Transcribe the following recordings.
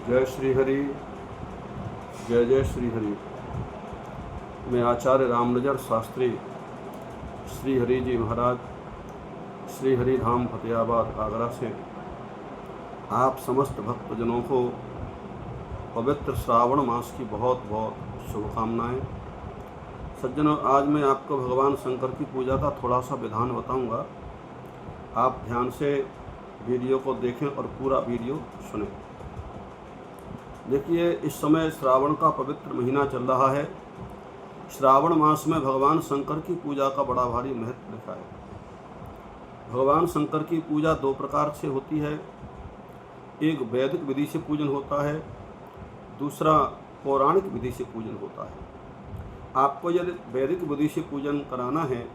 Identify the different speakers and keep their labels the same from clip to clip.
Speaker 1: जय श्री हरि, जय जय श्री हरि। मैं आचार्य रामनजर शास्त्री श्री हरि जी महाराज, श्री हरि धाम फतेहाबाद आगरा से आप समस्त भक्तजनों को पवित्र श्रावण मास की बहुत बहुत शुभकामनाएं। सज्जनों, आज मैं आपको भगवान शंकर की पूजा का थोड़ा सा विधान बताऊंगा। आप ध्यान से वीडियो को देखें और पूरा वीडियो सुनें। देखिए, इस समय श्रावण का पवित्र महीना चल रहा है। श्रावण मास में भगवान शंकर की पूजा का बड़ा भारी महत्व लिखा है। भगवान शंकर की पूजा दो प्रकार से होती है। एक वैदिक विधि से पूजन होता है, दूसरा पौराणिक विधि से पूजन होता है। आपको यदि वैदिक विधि से पूजन कराना है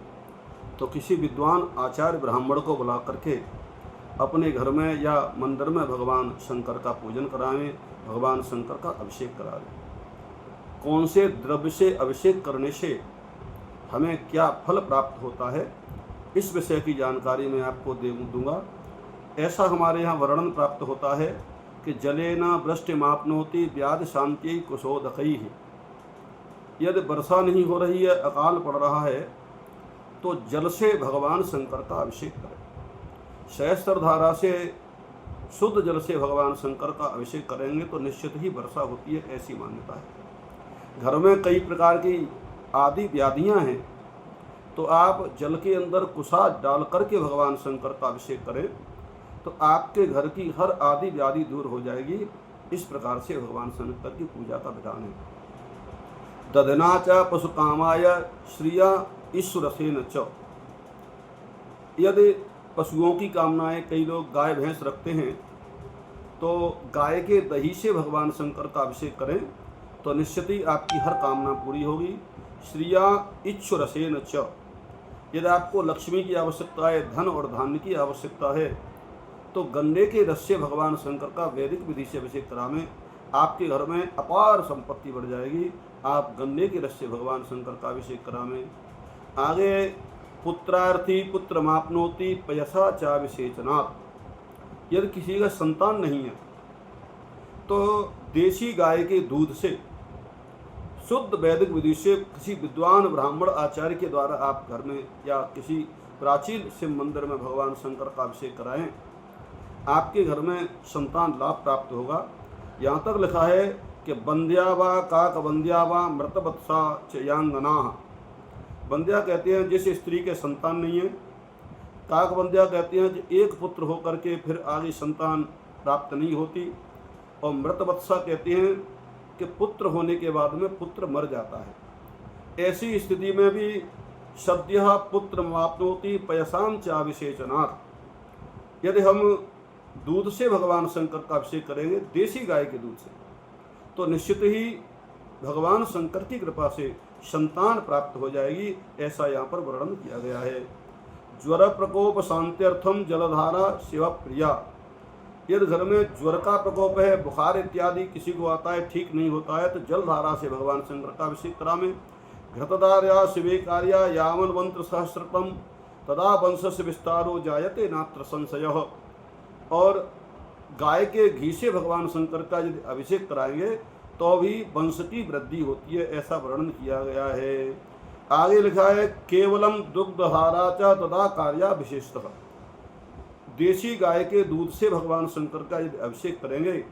Speaker 1: तो किसी विद्वान आचार्य ब्राह्मण को बुला करके अपने घर में या मंदिर में भगवान शंकर का पूजन करावें, भगवान शंकर का अभिषेक करावें। कौन से द्रव्य से अभिषेक करने से हमें क्या फल प्राप्त होता है, इस विषय की जानकारी मैं आपको दे दूंगा। ऐसा हमारे यहाँ वर्णन प्राप्त होता है कि जलेन वृष्टिमाप्नोति व्याधि शांति कुशोदकैः। यदि वर्षा नहीं हो रही है, अकाल पड़ रहा है, तो जल से भगवान शंकर का अभिषेक करें। सहस्त्रधारा से शुद्ध जल से भगवान शंकर का अभिषेक करेंगे तो निश्चित ही वर्षा होती है, ऐसी मान्यता है। घर में कई प्रकार की आदि व्याधियां हैं, तो आप जल के अंदर कुशा डाल करके भगवान शंकर का अभिषेक करें तो आपके घर की हर आदि व्याधि दूर हो जाएगी। इस प्रकार से भगवान शंकर की पूजा का विधान है। दधना च पशुकामाय श्रिया ईश्वरसेन च। यदि पशुओं की कामनाएं, कई लोग गाय भैंस रखते हैं, तो गाय के दही से भगवान शंकर का अभिषेक करें तो निश्चित ही आपकी हर कामना पूरी होगी। श्रिया ईश्वरसेन च। यदि आपको लक्ष्मी की आवश्यकता है, धन और धान्य की आवश्यकता है, तो गन्ने के रस से भगवान शंकर का वैदिक विधि से अभिषेक करावें। आपके घर में अपार संपत्ति बढ़ जाएगी। आप गन्ने के रस से भगवान शंकर का अभिषेक करावें। आगे पुत्रार्थी पुत्र मापनोति पयसा चाविसेचनात्। यदि किसी का संतान नहीं है तो देशी गाय के दूध से शुद्ध वैदिक विधि से किसी विद्वान ब्राह्मण आचार्य के द्वारा आप घर में या किसी प्राचीन शिव मंदिर में भगवान शंकर का अभिषेक कराएं। आपके घर में संतान लाभ प्राप्त होगा। यहाँ तक लिखा है कि बंध्या वा काक बंध्या वा मृतवत्सा चयांगना। बंध्या कहते हैं जिस स्त्री के संतान नहीं है, काक बंध्या कहते हैं कि एक पुत्र होकर के फिर आगे संतान प्राप्त नहीं होती, और मृतवत्सा कहते हैं कि पुत्र होने के बाद में पुत्र मर जाता है। ऐसी स्थिति में भी सद्यः पुत्र माप्नोति पयसाम चाविसेचनात्। यदि हम दूध से भगवान शंकर का अभिषेक करेंगे, देसी गाय के दूध से, तो निश्चित ही भगवान शंकर की कृपा से संतान प्राप्त हो जाएगी। ऐसा यहाँ पर वर्णन किया गया है। ज्वर प्रकोप शांत्यर्थम जलधारा शिव प्रिया। यदि घर में ज्वर का प्रकोप है, बुखार इत्यादि किसी को आता है, ठीक नहीं होता है, तो जलधारा से भगवान शंकर का अभिषेक करावें। घृतधारया शिवे कार्या यावन मंत्र सहस्रतम तदा वंश विस्तारो जायते नात्र संशयः। और गाय के घी से भगवान शंकर का यदि अभिषेक कराएंगे तो भी वंश की वृद्धि होती है, ऐसा वर्णन किया गया है। आगे लिखा है केवलम दुग्धहारा च तदा कार्या विशेषतः। देशी गाय के दूध से भगवान शंकर का यदि अभिषेक करेंगे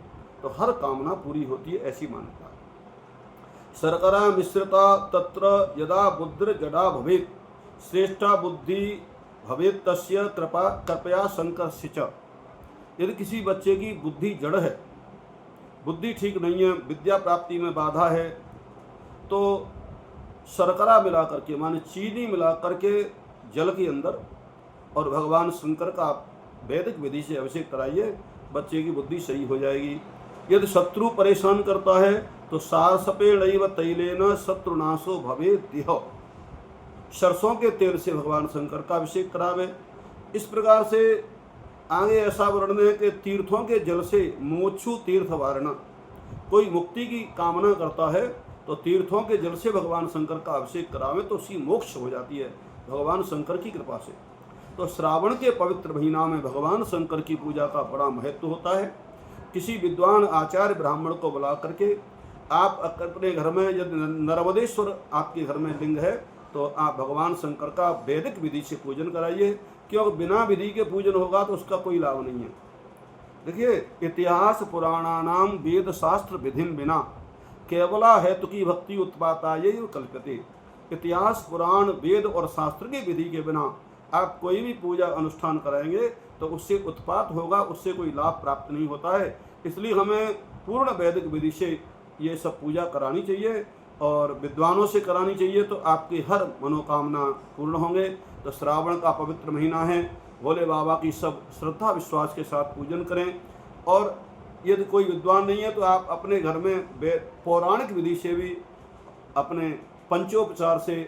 Speaker 1: तो हर कामना पूरी होती है, ऐसी मान्यता है। शर्करा मिश्रिता तत्र यदा बुद्धिर जड़ा भवेत् श्रेष्ठा बुद्धि भवेत् तस्य कृपया शंकर च। यदि किसी बच्चे की बुद्धि जड़ है, बुद्धि ठीक नहीं है, विद्या प्राप्ति में बाधा है, तो शर्करा मिला करके, माने चीनी मिला करके जल के अंदर और भगवान शंकर का वैदिक विधि से अभिषेक कराइए, बच्चे की बुद्धि सही हो जाएगी। यदि शत्रु परेशान करता है तो सारसपेणैव तैलेन शत्रुनाशो भवेद्यः। सरसों के तेल से भगवान शंकर का अभिषेक करावे। इस प्रकार से आगे ऐसा वर्णन है कि तीर्थों के जल से मोक्षु तीर्थ वारणा। कोई मुक्ति की कामना करता है तो तीर्थों के जल से भगवान शंकर का अभिषेक करावे तो उसकी मोक्ष हो जाती है भगवान शंकर की कृपा से। तो श्रावण के पवित्र महीना में भगवान शंकर की पूजा का बड़ा महत्व होता है। किसी विद्वान आचार्य ब्राह्मण को बुला करके आप अपने घर में, यदि नर्मदेश्वर आपके घर में लिंग है तो आप भगवान शंकर का वैदिक विधि से पूजन कराइए, क्योंकि बिना विधि के पूजन होगा तो उसका कोई लाभ नहीं है। देखिए, इतिहास पुराणानाम वेद शास्त्र विधिम बिना केवला हेतु की भक्ति उत्पाताये कल्पते। इतिहास पुराण वेद और शास्त्र की विधि के बिना आप कोई भी पूजा अनुष्ठान कराएंगे तो उससे उत्पात होगा, उससे कोई लाभ प्राप्त नहीं होता है। इसलिए हमें पूर्ण वैदिक विधि से ये सब पूजा करानी चाहिए और विद्वानों से करानी चाहिए, तो आपकी हर मनोकामना पूर्ण होंगे। तो श्रावण का पवित्र महीना है, भोले बाबा की सब श्रद्धा विश्वास के साथ पूजन करें। और यदि कोई विद्वान नहीं है तो आप अपने घर में पौराणिक विधि से भी अपने पंचोपचार से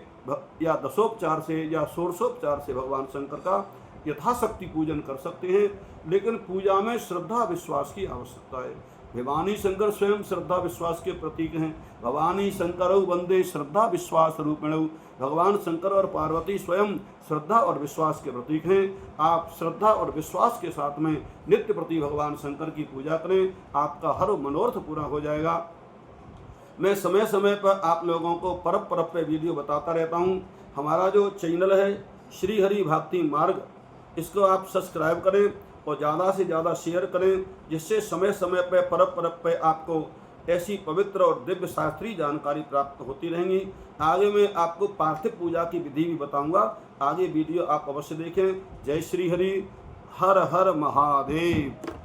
Speaker 1: या दशोपचार से या षोडशोपचार से भगवान शंकर का यथाशक्ति पूजन कर सकते हैं, लेकिन पूजा में श्रद्धा विश्वास की आवश्यकता है। भवानी शंकर स्वयं श्रद्धा विश्वास के प्रतीक हैं। भवानी शंकरौ वंदे श्रद्धा विश्वास रूपिणौ। भगवान शंकर और पार्वती स्वयं श्रद्धा और विश्वास के प्रतीक हैं। आप श्रद्धा और विश्वास के साथ में नित्य प्रति भगवान शंकर की पूजा करें, आपका हर मनोरथ पूरा हो जाएगा। मैं समय समय पर आप लोगों को परब परब पे वीडियो बताता रहता हूँ। हमारा जो चैनल है श्री हरि भक्ति मार्ग, इसको आप सब्सक्राइब करें और ज़्यादा से ज़्यादा शेयर करें, जिससे समय समय पर परब पे आपको ऐसी पवित्र और दिव्य शास्त्रीय जानकारी प्राप्त होती रहेंगी। आगे मैं आपको पार्थिव पूजा की विधि भी बताऊंगा। आगे वीडियो आप अवश्य देखें। जय श्री हरि, हर हर महादेव।